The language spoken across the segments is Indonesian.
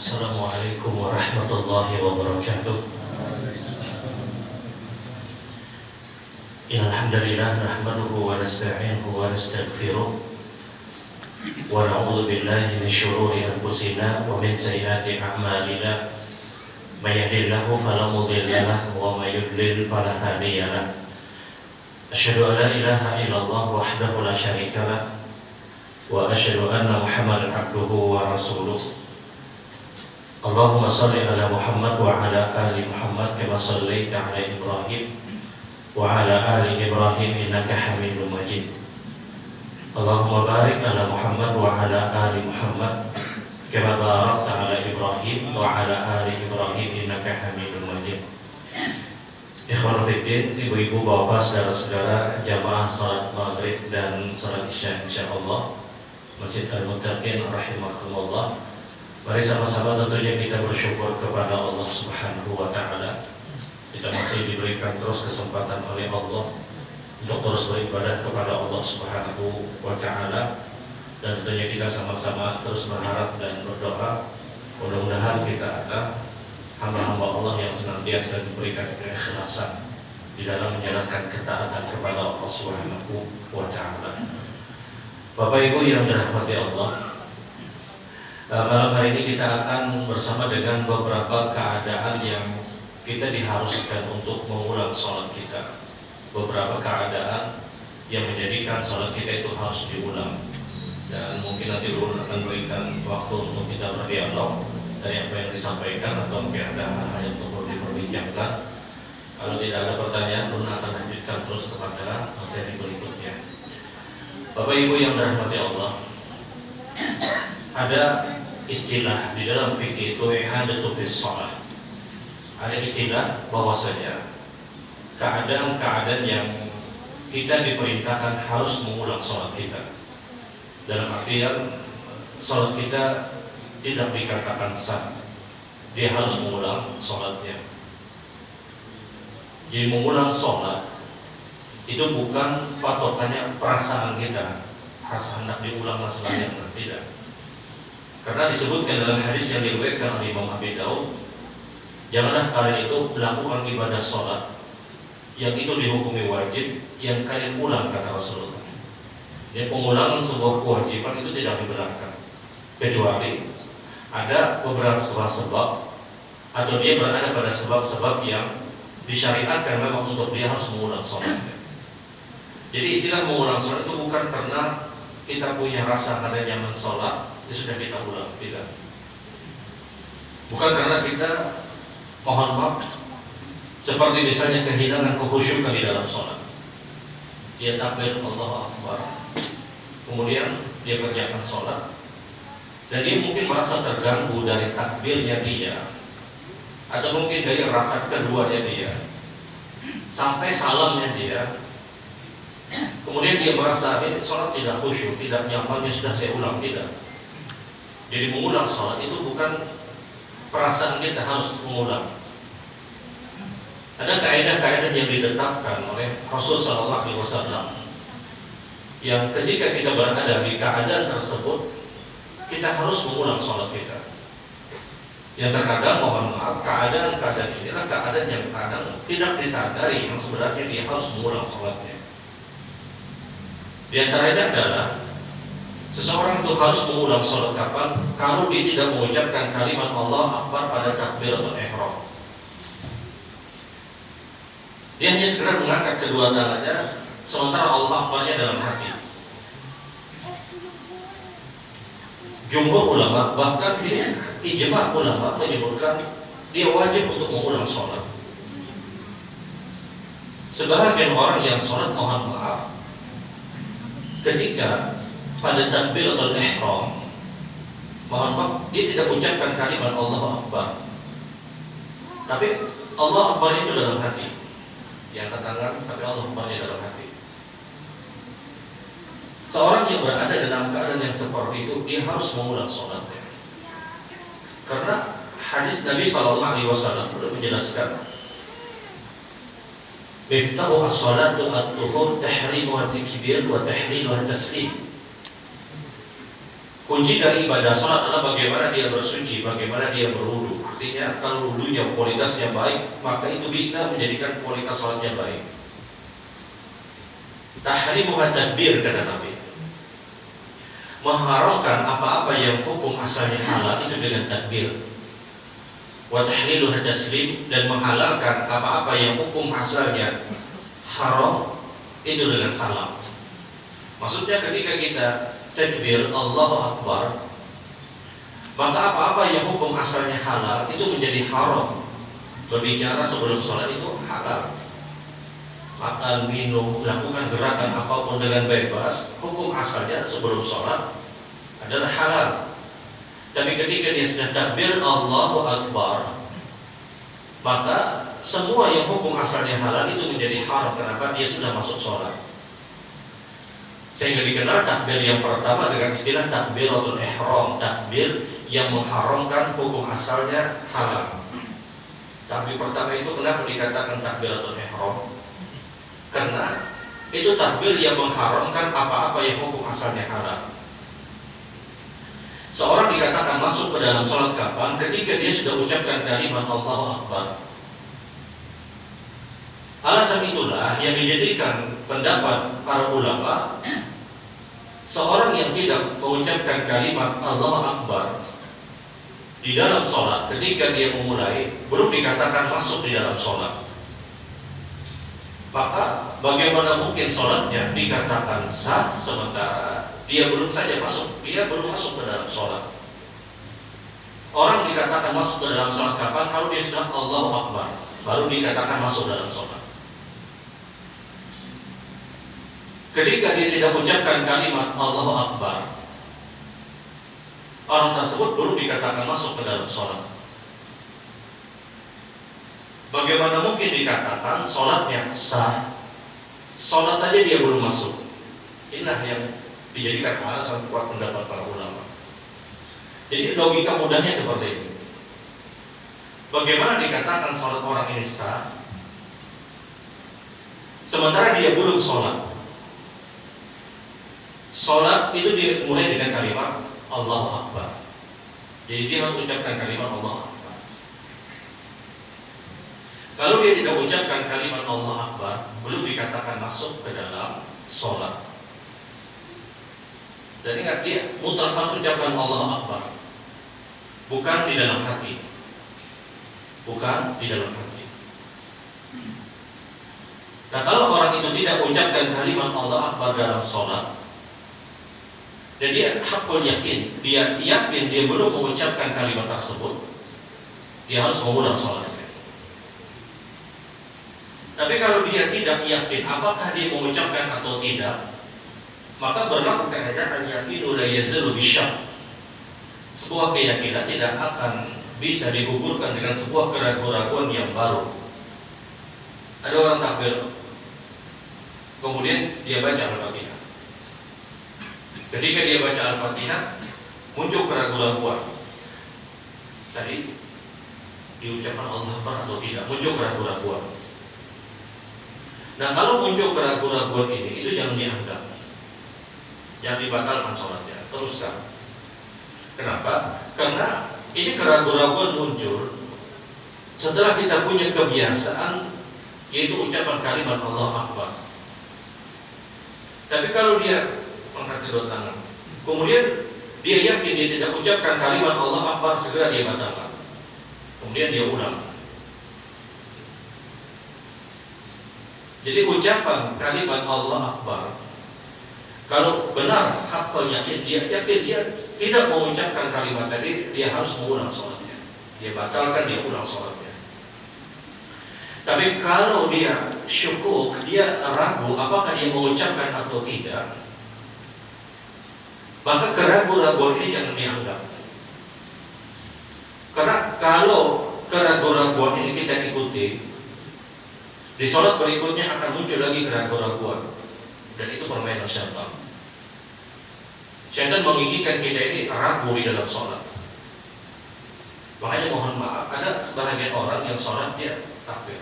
Assalamualaikum warahmatullahi wabarakatuh. Innal hamdalillah nahmaduhu wa nasta'inuhu wa nastaghfiruh wa na'udzu billahi min shururi anfusina wa min sayyiati a'malina. May yahdihillahu fala mudilla lahu wa may yudlil fala hadiya lahu. Asyhadu an la ilaha illallah wahdahu la syarika lahu wa asyhadu anna Muhammadan abduhu wa rasuluh. Allahumma salli ala Muhammad wa ala ali Muhammad kama sallaita ala Ibrahim wa ala ali Ibrahim innaka Hamidum Majid. Allahumma barik ala Muhammad wa ala ali Muhammad kama barakta ala Ibrahim wa ala ali Ibrahim innaka Hamidum Majid. Ikhwan fillah, ibu-ibu, bapak, saudara-saudara jamaah salat maghrib dan salat isya insyaallah Masjid Al-Muttaqin rahimakumullah. Mari sama-sama tentunya kita bersyukur kepada Allah Subhanahu wa Ta'ala. Kita masih diberikan terus kesempatan oleh Allah untuk terus beribadah kepada Allah Subhanahu wa Ta'ala. Dan tentunya kita sama-sama terus berharap dan berdoa mudah-mudahan kita adalah hamba-hamba Allah yang senantiasa diberikan keikhlasan di dalam menjalankan ketaatan kepada Allah Subhanahu wa Ta'ala. Bapak Ibu yang dirahmati Allah, malam hari ini kita akan bersama dengan beberapa keadaan yang kita diharuskan untuk mengulang sholat kita. Beberapa keadaan yang menjadikan sholat kita itu harus diulang. Dan mungkin nanti Ulun akan berikan waktu untuk kita berdialog dari apa yang disampaikan, atau mungkin ada hal-hal yang perlu diperbincangkan. Kalau tidak ada pertanyaan, Ulun akan lanjutkan terus kepada materi berikutnya. Bapak Ibu yang dirahmati Allah, ada istilah di dalam fikih itu i'adatu bis shalah. Ada istilah bahwasanya keadaan-keadaan yang kita diperintahkan harus mengulang sholat kita. Dalam artian sholat kita tidak dikatakan sah, dia harus mengulang sholatnya. Jadi mengulang sholat itu bukan patokannya perasaan kita, rasa hendak diulang selanjutnya, tidak. Karena disebutkan dalam hadis yang diriwayatkan oleh Imam Abi Daud, janganlah kalian itu melakukan ibadah sholat yang itu dihukumi wajib yang kalian ulang, kata Rasulullah. Dan pengulangan sebuah kewajiban itu tidak dibenarkan, kecuali ada beberapa sebab atau dia berada pada sebab-sebab yang disyariatkan memang untuk dia harus mengulang sholatnya. Jadi istilah mengulang sholat itu bukan karena kita punya rasa kada nyaman sholat ya sudah kita ulang, tidak. Bukan karena kita mohon maaf seperti misalnya kehilangan kekhusyukan di dalam sholat, dia takbir Allahu Akbar, kemudian dia kerjakan sholat dan dia mungkin merasa terganggu dari takbirnya dia, atau mungkin dari rakaat keduanya dia sampai salamnya dia, kemudian dia merasa sholat tidak khusyuk, tidak nyaman, sudah saya ulang, tidak. Jadi mengulang sholat itu bukan perasaan kita harus mengulang. Ada kaidah-kaidah yang ditetapkan oleh Rasul Sallallahu Alaihi Wasallam yang ketika kita berada di keadaan tersebut kita harus mengulang sholat kita. Yang terkadang mohon maaf keadaan-keadaan inilah keadaan yang kadang tidak disadari yang sebenarnya dia harus mengulang sholatnya. Di antaranya adalah seseorang itu harus mengulang sholat kapan? Kalau dia tidak mengucapkan kalimat Allah Akbar pada takbiratul ihram. Dia hanya sekedar mengangkat kedua tangannya, sementara Allah Akbarnya dalam hati. Jumhur ulama, bahkan ijma' ulama menyebutkan dia wajib untuk mengulang sholat. Sebahagian orang yang sholat mohon maaf ketika pada takbiratul ihram, mohon maaf, dia tidak ucapkan kalimat Allahu Akbar, tapi Allah Akbarnya itu dalam hati. Dia angkat tangan, tapi Allah Akbarnya dalam hati. Seorang yang berada dalam keadaan yang seperti itu, dia harus mengulang sholatnya. Karena hadis Nabi Sallallahu Alaihi Wasallam sudah menjelaskan, "Miftahu as-salatu at-tuhur tahrimu at-takbir wa tahlilu at-taslim." Kunci dari ibadah sholat adalah bagaimana dia bersuci, bagaimana dia berwudu. Artinya kalau wudunya kualitasnya baik, maka itu bisa menjadikan kualitas sholatnya baik. Tahrimuha tadbir, kata Nabi, mengharamkan apa-apa yang hukum asalnya halal itu dengan tadbir. Wa tahliluha taslim, dan menghalalkan apa-apa yang hukum asalnya haram itu dengan salam. Maksudnya ketika kita takbir Allahu Akbar, maka apa-apa yang hukum asalnya halal itu menjadi haram. Berbicara sebelum sholat itu halal. Makan, minum, melakukan gerakan apapun dengan bebas, hukum asalnya sebelum sholat adalah halal. Tapi ketika dia sudah takbir Allahu Akbar, maka semua yang hukum asalnya halal itu menjadi haram. Kenapa? Dia sudah masuk sholat. Sehingga dikenal takbir yang pertama dengan istilah takbiratul ihram, takbir yang mengharamkan hukum asalnya halal. Takbir pertama itu kenapa dikatakan takbiratul ihram? Karena itu takbir yang mengharamkan apa-apa yang hukum asalnya halal. Seorang dikatakan masuk ke dalam sholat kapan? Ketika dia sudah ucapkan kalimat Allahu Akbar. Alasan itulah yang dijadikan pendapat para ulama, seorang yang tidak mengucapkan kalimat Allahu Akbar di dalam sholat ketika dia memulai, belum dikatakan masuk di dalam sholat. Maka bagaimana mungkin sholatnya dikatakan sah sementara dia belum saja masuk, dia belum masuk ke dalam sholat. Orang dikatakan masuk ke dalam sholat kapan? Kalau dia sudah Allahu Akbar, baru dikatakan masuk dalam sholat. Ketika dia tidak mengucapkan kalimat Allahu Akbar, orang tersebut belum dikatakan masuk ke dalam sholat. Bagaimana mungkin dikatakan sholatnya sah? Sholat saja dia belum masuk. Inilah yang dijadikan alasan kuat pendapat para ulama. Jadi logika mudahnya seperti ini. Bagaimana dikatakan sholat orang ini sah, sementara dia belum sholat? Sholat itu dimulai dengan kalimat Allahu Akbar. Jadi dia harus ucapkan kalimat Allahu Akbar. Kalau dia tidak ucapkan kalimat Allahu Akbar, belum dikatakan masuk ke dalam sholat. Dan ingat, dia mutlak harus ucapkan Allahu Akbar, bukan di dalam hati. Bukan di dalam hati. Nah, kalau orang itu tidak ucapkan kalimat Allahu Akbar dalam sholat, dan dia hakul yakin, dia yakin dia belum mengucapkan kalimat tersebut, dia harus mengulang sholatnya. Tapi kalau dia tidak yakin apakah dia mengucapkan atau tidak, maka berlaku kaidah al-yaqinu la yazulu bisyak. Sebuah keyakinan tidak akan bisa digugurkan dengan sebuah keraguan-keraguan yang baru. Ada orang takbir, kemudian dia baca Al-Fatihah. Ketika dia baca Al-Fatihah, muncul keraguan-keraguan. Tadi diucapkan Allah Akbar atau tidak, muncul keraguan-keraguan. Nah, kalau muncul keraguan-keraguan ini, itu jangan dianggap, jangan dibatalkan sholatnya, teruskan. Kenapa? Karena ini keraguan-keraguan muncul setelah kita punya kebiasaan, yaitu ucapan kalimat Allah Akbar. Tapi kalau dia mengangkat kedua tangan, kemudian dia yakin dia tidak ucapkan kalimat Allah Akbar, segera dia batalkan. Kemudian dia ulang. Jadi ucapan kalimat Allah Akbar, kalau benar hakul yakin dia tidak mengucapkan kalimat tadi, dia harus mengulang sholatnya. Dia batalkan, dia ulang sholatnya. Tapi kalau dia syukuk, dia ragu apakah dia mengucapkan atau tidak, maka keraguan-keraguan ini jangan dianggap. Karena kalau keraguan-keraguan ini kita ikuti, di sholat berikutnya akan muncul lagi keraguan-keraguan, dan itu permainan syaitan. Syaitan menginginkan kita ini ragu di dalam sholat. Makanya mohon maaf, ada sebagian orang yang sholat dia takbir,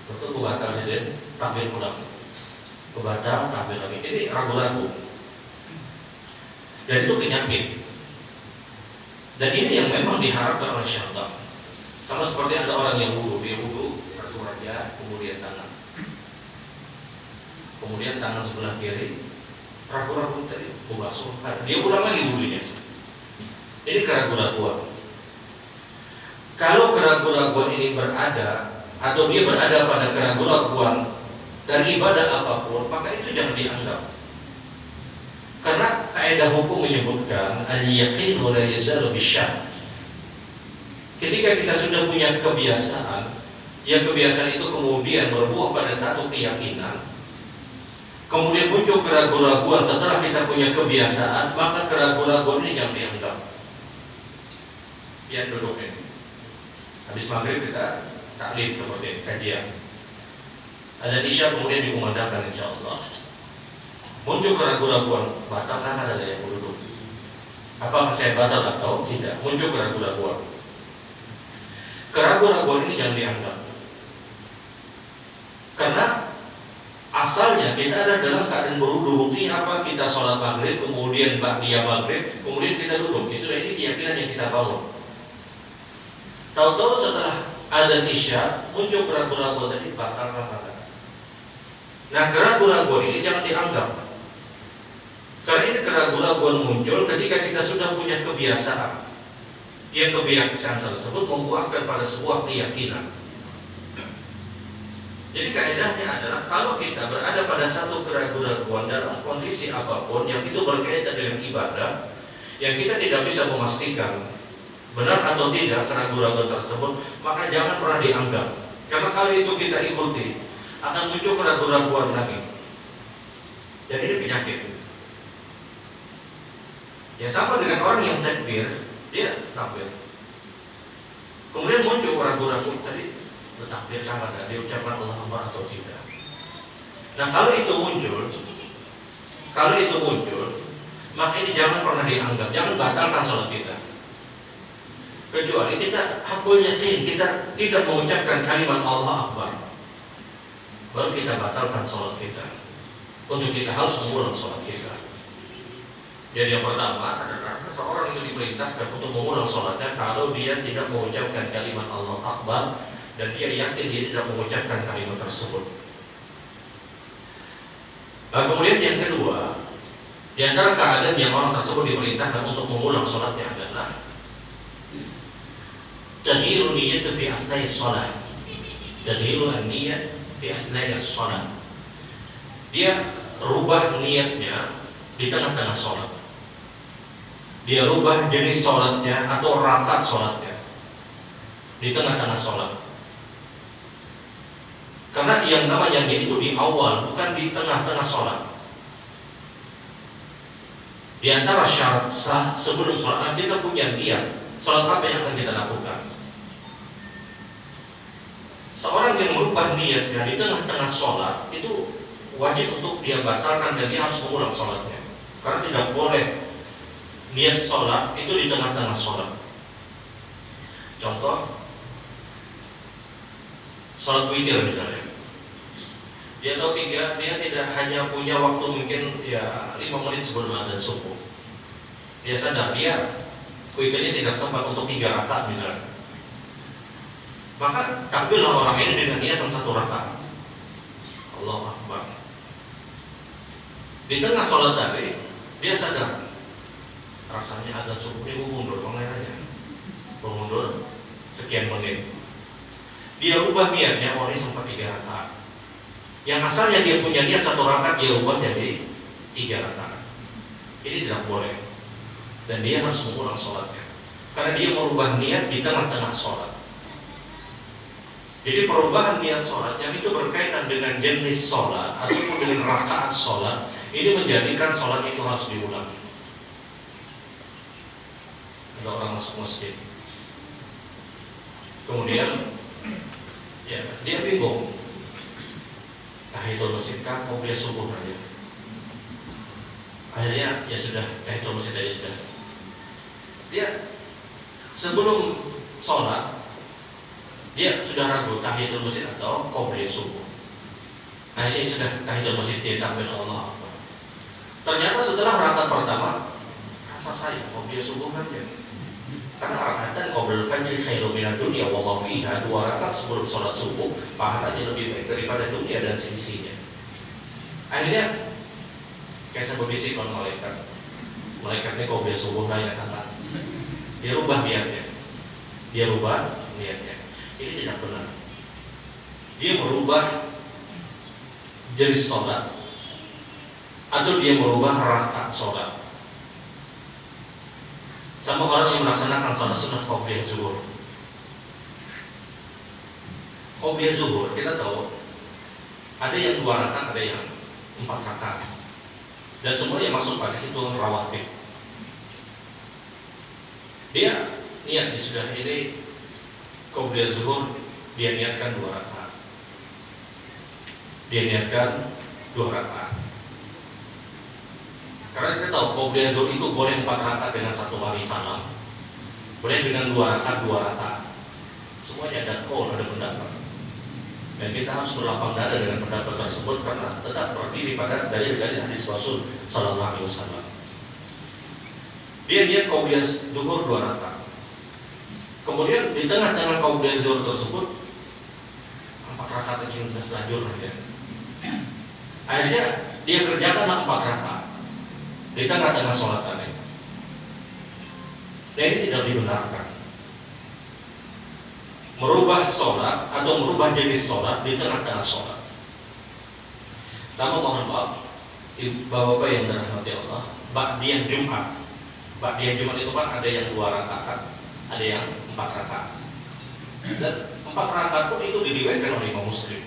betul kebatal saja, takbir pulang, kebatal takbir lagi, ini ragu-ragu. Dan itu penyakit. Dan ini yang memang diharapkan oleh syaitan. Sama seperti ada orang yang wudu, dia wudu langsung aja, kemudian tangan sebelah kiri ragu-ragu tadi, langsung dia ulang lagi wudunya. Ini keraguan-raguan. Kalau keraguan-raguan ini berada atau dia berada pada keraguan-raguan dari ibadah apapun, maka itu jangan dianggap. Karena kaidah hukum menyebutkan al-yaqin la yazalu bisyak. Ketika kita sudah punya kebiasaan, yang kebiasaan itu kemudian berbuah pada satu keyakinan, kemudian muncul keraguan-raguan setelah kita punya kebiasaan, maka keraguan-raguan ini jangan dianggap. Ya, duduk ini. Habis maghrib kita taklim seperti kajian. Ada isya kemudian dikumandangkan insyaallah. Muncul keraguan-raguan, batalkah ada yang duduk? Apakah saya batal atau tidak? Muncul keraguan-raguan. Keraguan-raguan ini jangan dianggap. Karena asalnya kita ada dalam keadaan berwudu. Buktinya apa? Kita sholat maghrib, kemudian ba'diyah maghrib, kemudian kita duduk. Sudah ini keyakinan yang kita bangun. Tahu-tahu setelah adzan isya muncul keraguan-keraguan tadi, batalkah kata. Nah, keraguan-keraguan ini jangan dianggap. Karena ini keraguan-keraguan muncul ketika kita sudah punya kebiasaan. Yang kebiasaan tersebut membuahkan pada sebuah keyakinan. Jadi kaidahnya adalah kalau kita berada pada satu keraguan-keraguan dalam kondisi apapun yang itu berkaitan dengan ibadah, yang kita tidak bisa memastikan benar atau tidak keraguan-keraguan tersebut, maka jangan pernah dianggap. Karena kalau itu kita ikuti, akan muncul keraguan-keraguan lagi. Jadi ini penyakit. Ya sama dengan orang yang takbir, dia takbir. Kemudian muncul keraguan-keraguan tadi, bertakbirkah ada diucapkan Allah Akbar atau tidak. Nah kalau itu muncul, maka ini jangan pernah dianggap, jangan batalkan sholat kita. Kecuali kita hakul yakin, kita tidak mengucapkan kalimat Allah Akbar, baru kita batalkan sholat kita. Untuk kita harus mengulang sholat kita. Jadi yang pertama adalah seorang itu diperintahkan untuk mengulang sholatnya kalau dia tidak mengucapkan kalimat Allah Akbar dan dia yakin dia tidak mengucapkan kalimat tersebut. Nah, kemudian yang kedua, di antara keadaan yang orang tersebut diperintahkan untuk mengulang sholatnya adalah taghyirun niyyah fi asna'i shalah. Taghyirun niyyah fi asna'i shalah. Dia rubah niatnya di tengah-tengah sholat. Dia rubah jenis sholatnya atau rakaat sholatnya di tengah-tengah sholat. Karena yang namanya niat itu di awal, bukan di tengah-tengah sholat. Di antara syarat sah sebelum sholat kita punya niat. Sholat apa yang akan kita lakukan? Seorang yang merubah niatnya di tengah-tengah sholat itu wajib untuk dia batalkan dan dia harus mengulang sholatnya. Karena tidak boleh niat sholat itu di tengah-tengah sholat. Contoh, sholat witir misalnya. Dia tahu dia tidak hanya punya waktu mungkin ya 5 menit sebelum adzan subuh. Dia sadar dia witirnya tidak sempat untuk 3 rakaat misalnya. Maka takbirlah orang ini dengan niatan 1 rakaat. Allahu Akbar. Di tengah sholat tadi dia sadar rasanya adzan subuh ini mundur pengenanya, mundur sekian menit. Dia ubah niatnya, ini sempat 3 rakaat. Yang asalnya dia punya niat 1 rakaat, dia ubah jadi 3 rakaat. Ini tidak boleh. Dan dia harus mengulang sholatnya. Karena dia merubah niat di tengah-tengah sholat. Jadi perubahan niat sholat yang itu berkaitan dengan jenis sholat ataupun dengan rakaat sholat, ini menjadikan sholat itu harus diulang. Ada orang masuk masjid, kemudian ya dia bingung, tahiyatul masjid kah qobliyah subuh aja. Akhirnya ya sudah tahiyatul masjid aja sudah. Dia sebelum sholat dia sudah ragu tahiyatul masjid atau qobliyah subuh. Akhirnya sudah tahiyatul masjid, dia takbir Allah Akbar. Ternyata setelah rakaat pertama rasa sayang, qobliyah subuh aja. Karena rakatan qoblal fajri khairum minad dunya wa ma fiha, 2 rakaat sebelum sholat subuh pahalanya lebih baik daripada dunia dan seisinya. Akhirnya kayak saya berbisikkan malaikatnya qobliyah subuh lain kata. Dia rubah niatnya. Ini tidak benar. Dia merubah jenis sholat atau dia merubah rakaat sholat. Sama orang yang melaksanakan sholat sunnah qobliyah zuhur. Qobliyah zuhur kita tahu ada yang 2 rakaat, ada yang 4 rakaat, dan semuanya masuk pada hitungan rawatib. Dia niat di sudah ini qobliyah zuhur, dia niatkan 2 rakaat. Karena kita tahu qobliyah zuhur itu boleh 4 rakaat dengan 1 kali salam, boleh dengan 2 rakaat. Semuanya ada qaul, ada pendapat. Dan kita harus berlapang dada dengan pendapat tersebut karena tetap berdiri pada dalil-dalil hadis Rasul sallallahu alaihi wasallam. Dia niat qobliyah zuhur 2 rakaat. Kemudian di tengah-tengah qobliyah zuhur tersebut 4 rakaat yang selanjut saja. Akhirnya dia kerjakan 4 rakaat di tengah-tengah sholat tadi. Dan ini tidak dibenarkan. Merubah sholat atau merubah jenis sholat di tengah-tengah sholat. Sama mohon maaf, Bapak-bapak yang dirahmati Allah, ba'diyah Jumat. Ba'diyah Jumat itu kan ada yang 2 rakaat, ada yang 4 rakaat. Dan 4 rakaat pun itu diriwayatkan oleh Imam Muslim.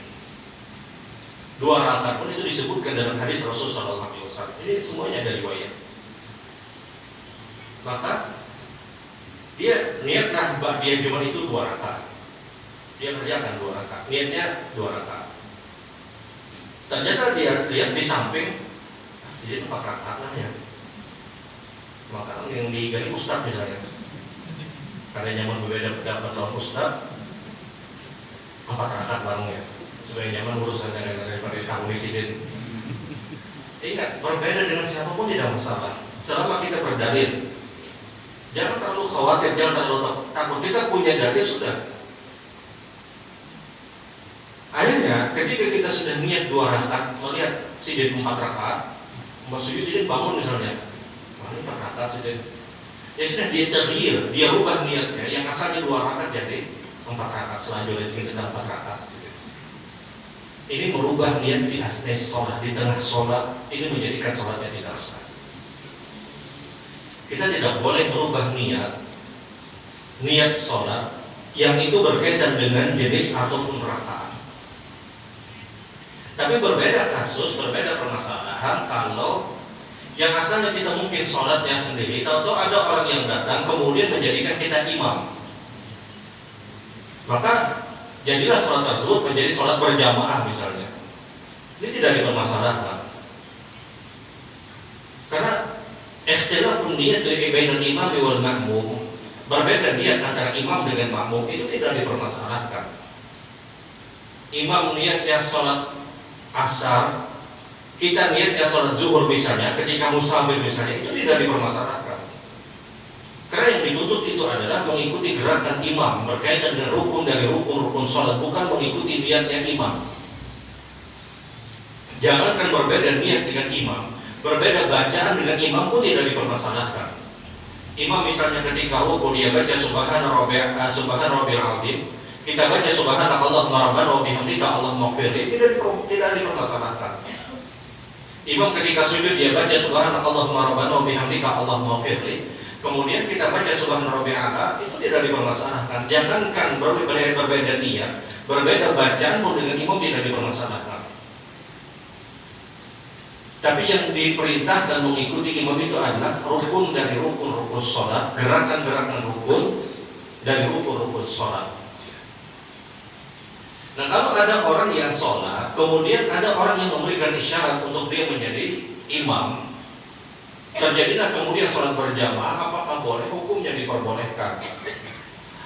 2 rakaat pun itu disebutkan dalam hadis Rasulullah SAW. Ini semuanya ada riwayat. Maka dia niatlah ba'diyah Jumat itu 2 rakaat. Dia kerjakan 2 rakaat. Niatnya 2 rakaat. Ternyata dia lihat di samping, jadi 4 rakaat lah ya. Maka yang digali ustaz misalnya, karena nyaman berbeda pendapat lawan ustaz, 4 rakaat bareng ya. Sebagai nyaman urusan daripada tamu insiden. Ingat, berbeda dengan siapapun tidak masalah, selama kita berdalil. Jangan terlalu khawatir, jangan terlalu takut. Kita punya dalil sudah. Akhirnya, ketika kita sudah niat 2 rakaat, melihat sidin 4 rakaat, maksudnya sidin bangun misalnya, ini 4 rakaat sidin. Ya sudah dia taghyir, dia rubah niatnya, yang asalnya 2 rakaat jadi 4 rakaat selanjutnya kita 4 rakaat. Ini merubah niat di asna sholat, di tengah sholat, ini menjadikan sholatnya tidak sah. Kita tidak boleh merubah niat sholat yang itu berkaitan dengan jenis ataupun rakaat. Tapi berbeda kasus, berbeda permasalahan kalau yang asalnya kita mungkin sholatnya sendiri, tahu-tahu ada orang yang datang kemudian menjadikan kita imam. Maka jadilah sholat tersebut menjadi sholat berjamaah misalnya. Ini tidak dipermasalahkan. Karena ikhtilafun niat bainal imam wal ma'mum, berbeda niat antara imam dengan makmum itu tidak dipermasalahkan. Imam niatnya sholat asar, kita niatnya sholat zuhur misalnya, ketika musafir misalnya, itu tidak dipermasalahkan. Karena yang dituntut itu adalah mengikuti gerakan imam berkaitan dengan rukun dari rukun sholat, bukan mengikuti niatnya imam. Jangankan berbeda niat dengan imam, berbeda bacaan dengan imam pun tidak dipermasalahkan. Imam misalnya ketika rukun dia baca subhana rabbil azim, kita baca subhanakallahumma rabbana wa bihamdika allahumma ighfirli, tidak dipermasalahkan. Imam ketika sujud dia baca subhanakallahumma rabbana wa bihamdika allahumma ighfirli, kemudian kita baca subhana rabbil a'la, itu tidak dipermasalahkan. Jangankan berbeda niat, berbeda bacaan pun dengan imam tidak dipermasalahkan. Tapi yang diperintahkan mengikuti imam itu adalah rukun dari rukun sholat, gerakan-gerakan rukun dari rukun sholat. Nah, kalau ada orang yang sholat, kemudian ada orang yang memberikan isyarat untuk dia menjadi imam, terjadilah kemudian sholat berjamaah, apakah boleh? Hukumnya diperbolehkan.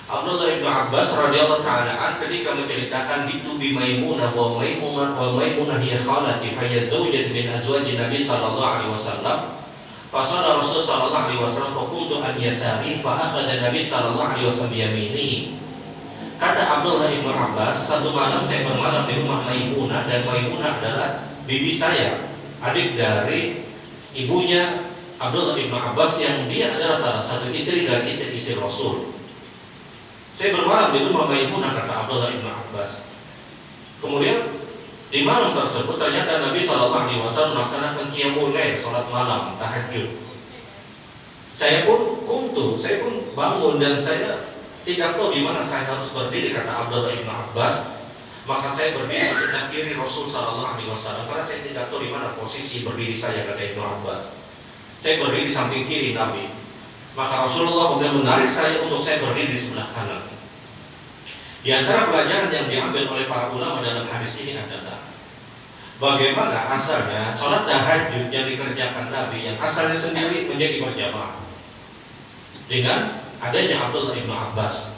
Abdullah bin Abbas radhiyallahu ta'ala ketika menceritakan itu bi Maimunah wa Maimunah hiya khalati fa hiya zawjatu min azwajin Nabi sallallahu alaihi wasallam, Fasala Rasul sallallahu alaihi wasallam fakuntu an yasari fa akhadha Nabi sallallahu alaihi wasallam bi yaminihi. Kata Abdullah bin Abbas, satu malam saya bermalam di rumah Maimunah, dan Maimunah adalah bibi saya, adik dari ibunya Abdullah bin Abbas, yang dia adalah salah satu istri dari istri-istri Rasul. Saya bermalam di rumah Maimunah, kata Abdullah bin Abbas. Kemudian di malam tersebut ternyata Nabi Shallallahu Alaihi Wasallam melaksanakan qiyamul lail, salat malam, tahajud. Saya pun bangun dan saya tidak tahu di mana saya harus berdiri, kata Abdullah bin Abbas. Maka saya berdiri di sebelah kiri Rasul Shallallahu Alaihi Wasallam karena saya tidak tahu di mana posisi berdiri saya, kata Ibnu Abbas. Saya berdiri di samping kiri Nabi. Maka Rasulullah kemudian menarik saya untuk saya berdiri di sebelah kanan. Di antara pelajaran yang diambil oleh para ulama dalam hadis ini adalah bagaimana asalnya sholat tahajud yang dikerjakan Nabi, yang asalnya sendiri, menjadi berjamaah dengan adanya Abdullah bin Abbas.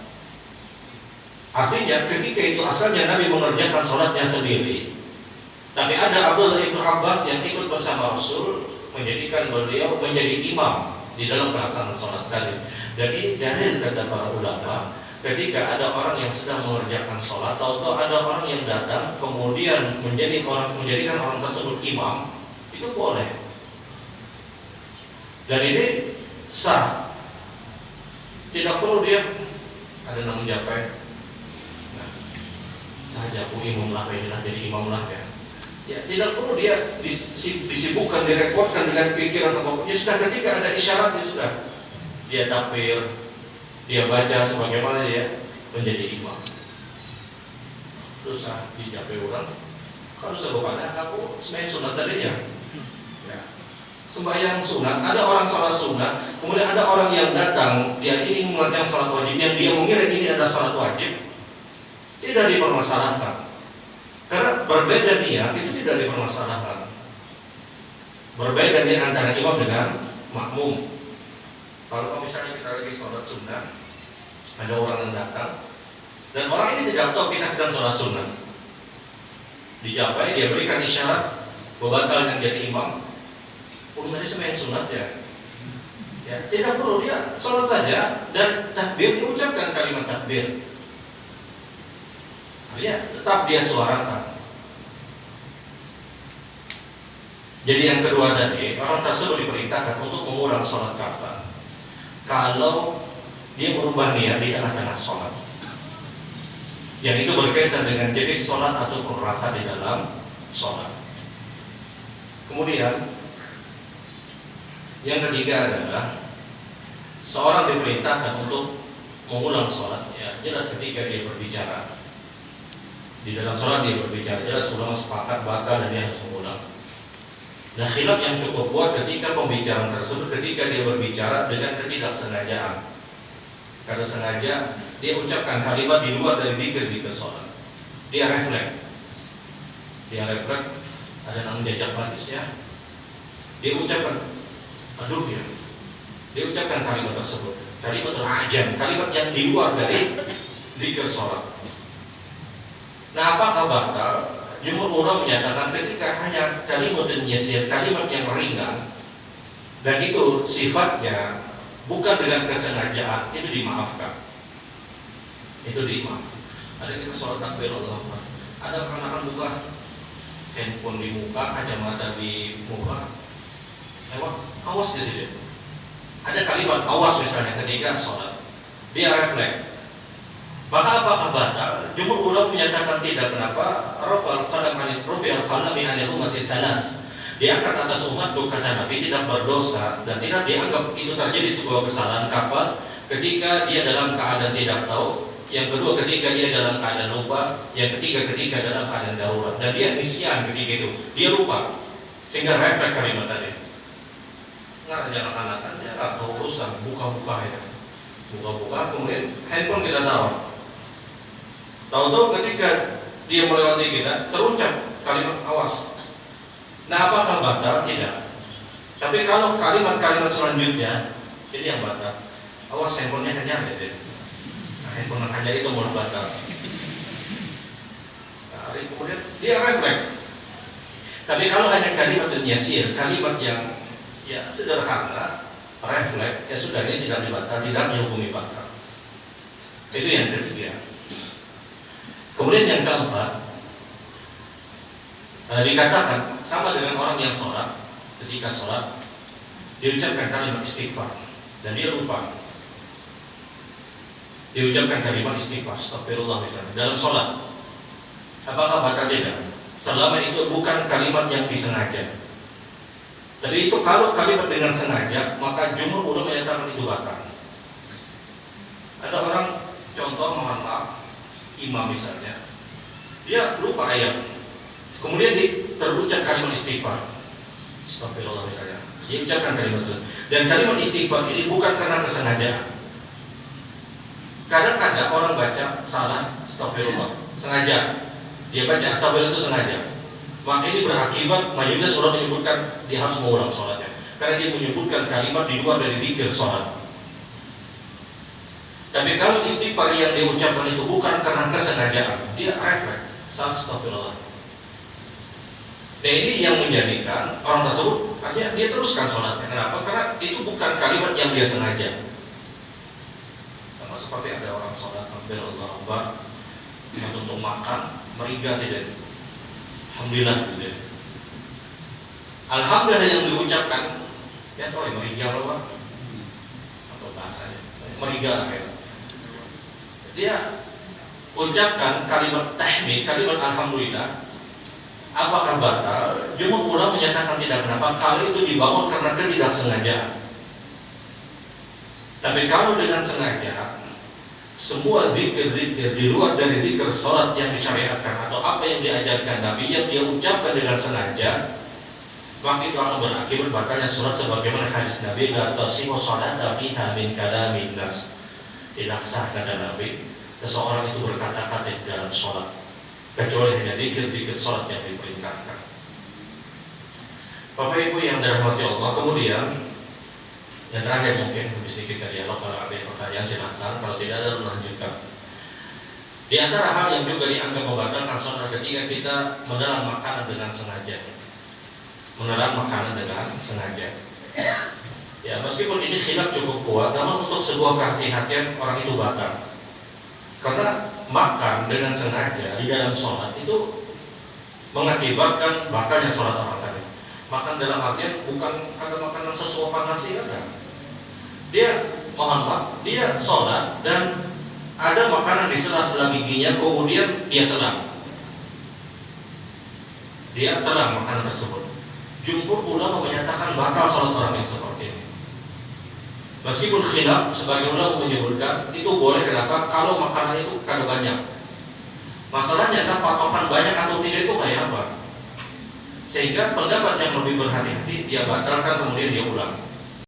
Artinya ketika itu asalnya Nabi mengerjakan sholatnya sendiri, tapi ada Abdullah bin Abbas yang ikut bersama Rasul, menjadikan beliau menjadi imam di dalam pelaksanaan sholat tadi. Dan ini dalil, kata para ulama, ketika ada orang yang sedang mengerjakan sholat, atau ada orang yang datang kemudian menjadikan orang tersebut imam, itu boleh. Dan ini sah. Tidak perlu dia ada namun japai. Nah, saja aku imam lah, jadi imam lah ya. Ya, tidak perlu dia disibukkan, direpotkan dengan pikiran apapun. Ya sudah, ketika ada isyarat, ya sudah, dia takbir, dia baca sebagaimana dia menjadi imam. Terus dijapai orang, kalau sebabnya aku sembahyang sunat tadinya. Ya. Sembahyang sunat, ada orang sholat sunat, kemudian ada orang yang datang, dia ingin mengerjakan sholat wajib, yang dia mengira ini adalah sholat wajib, tidak dipermasalahkan. Karena berbeda niat itu tidak dipermasalahkan. Berbeda niat antara imam dengan makmum. Kalau misalnya kita lagi sholat sunnah, ada orang yang datang, dan orang ini tidak tahu kita sedang sholat sunnah, dijapai, dia berikan isyarat batal yang jadi imam. Tadi sembahyang sunat ya, tidak perlu, dia sholat saja dan takbir, diucapkan kalimat takbir. Artinya tetap dia suarakan. Jadi yang kedua tadi, orang tersebut diperintahkan untuk mengulang sholat kafar kalau dia merubah niat di tengah-tengah sholat, yang itu berkaitan dengan jenis sholat ataupun rakaat di dalam sholat. Kemudian yang ketiga adalah seorang diperintahkan untuk mengulang sholat, ya jelas ketika dia berbicara di dalam sholat, dia berbicara, jelas ulama sepakat batal dan dia harus mengulang. Nah, khilaf yang cukup kuat ketika pembicaraan tersebut, ketika dia berbicara dengan ketidaksengajaan, karena sengaja dia ucapkan kalimat di luar dari zikir di sholat, dia refleks, ada nama jajak manis ya, dia ucapkan, aduh ya, dia ucapkan kalimat tersebut, kalimat rajam, kalimat yang di luar dari zikir sholat. Nah, apakah batal? Jumhur ulama menyatakan ketika hanya kalimat yasir, kalimat yang ringan, dan itu sifatnya bukan dengan kesengajaan, itu dimaafkan. Itu dimaafkan. Ada kita sholat takbir Allah, ada anak-anak buka handphone di muka, kacamata di muka, awas di sini. Ada kalimat awas misalnya ketika sholat, dia refleks. Maka apakah batal? Jumhur ulama menyatakan tidak. Kenapa? Rafa'al qalam anil ummati talas. Diangkat atas umatku, kata Nabi, tidak berdosa dan tidak dianggap itu terjadi sebuah kesalahan kapal ketika dia dalam keadaan tidak tahu. Yang kedua, ketika dia dalam keadaan lupa. Yang ketiga, ketika dalam keadaan darurat. Dan dia nisyan ketika itu, dia lupa, sehingga refleks kalimat tadi. Nggak jangan dia atau urusan buka-buka ya, buka-buka, kemudian handphone kita tahu ketika dia melewati kita terucap kalimat awas. Nah, apakah batal? Tidak. Tapi kalau kalimat-kalimat selanjutnya ini yang batal. Awas handphonenya hanya ya. Nah, handphone hanya itu mulai batal. Nah, kemudian dia refleks. Tapi kalau hanya kalimat yasir, kalimat yang Ya sederhana, refleks, ya sudah ini tidak dibatal, tidak dihukumi batal. Itu yang ketiga. Kemudian yang keempat, dikatakan sama dengan orang yang sholat, ketika sholat dia ucapkan kalimat istighfar dan dia lupa. Dia ucapkan kalimat istighfar, astagfirullah misalnya dalam sholat, apakah batal tidak? Selama itu bukan kalimat yang disengaja. Tapi itu kalau kalimat dengan sengaja, maka jumhur ulama menyatakan itu batal. Ada orang, contoh mohon maaf, imam misalnya, dia lupa ayat, kemudian terucap kalimat istighfar, astagfirullah misalnya, dia ucapkan kalimat itu, dan kalimat istighfar ini bukan karena kesengajaan. Kadang-kadang orang baca salah, astagfirullah, sengaja, dia baca astagfirullah itu sengaja. Maka ini berakibat mayoritas orang menyebutkan dia harus mengulang sholatnya, karena dia menyebutkan kalimat di luar dari zikir sholat. Tapi kalau istighfar yang dia ucapkan itu bukan karena kesengajaan, dia refleks, astagfirullah. Dan ini yang menjadikan orang tersebut artinya dia teruskan sholatnya. Kenapa? Karena itu bukan kalimat yang dia sengaja. Sama seperti ada orang sholat, Alhamdulillah, untuk makan, merigas saja. Alhamdulillah gitu ya. Alhamdulillah yang diucapkan, ya tahu ya meriga apa? Apa bahasanya? Meriga ya. Dia ucapkan kalimat tahmid, kalimat alhamdulillah. Apakah batal? Jumhur ulama menyatakan tidak. Kenapa? Kalau itu dibangun karena ketidaksengajaan. Tapi kalau dengan sengaja, semua zikir-zikir di luar dari zikir sholat yang disyariatkan atau apa yang diajarkan Nabi yang dia ucapkan dengan sengaja, maka itu akan berakibat batalnya sholat sebagaimana hadis Nabi, la tasihu sholata fiha min kalamin nas. Tidak sah kata Nabi seseorang itu berkata-kata di dalam sholat kecuali hanya zikir-zikir sholat yang diperintahkan. Bapak Ibu yang dirahmati Allah, kemudian yang terakhir mungkin lebih sedikit ke dialog. Kalau ada pertanyaan silahkan, kalau tidak ada lanjutkan. Di antara hal yang juga dianggap membatalkan sholat ketika kita menelan makanan dengan sengaja. Menelan makanan dengan sengaja. Ya, meskipun ini khilaf cukup kuat, namun untuk sebuah kehati-hatian orang itu batal. Karena makan dengan sengaja di dalam sholat itu mengakibatkan batalnya sholat orang tadi. Makan dalam artian bukan kata makanan sesuapan nasi ada. Dia mohon maaf, dia sholat dan ada makanan di sela-sela giginya, kemudian dia telan. Dia telan makanan tersebut. Jumhur ulama menyatakan batal sholat orang yang seperti ini. Meskipun khilaf, sebagian ulama menyebutkan itu boleh. Kenapa? Kalau makanan itu kada banyak. Masalahnya adalah patokan banyak atau tidak itu kayak apa? Sehingga pendapat yang lebih berhati-hati dia batalkan kemudian dia ulang.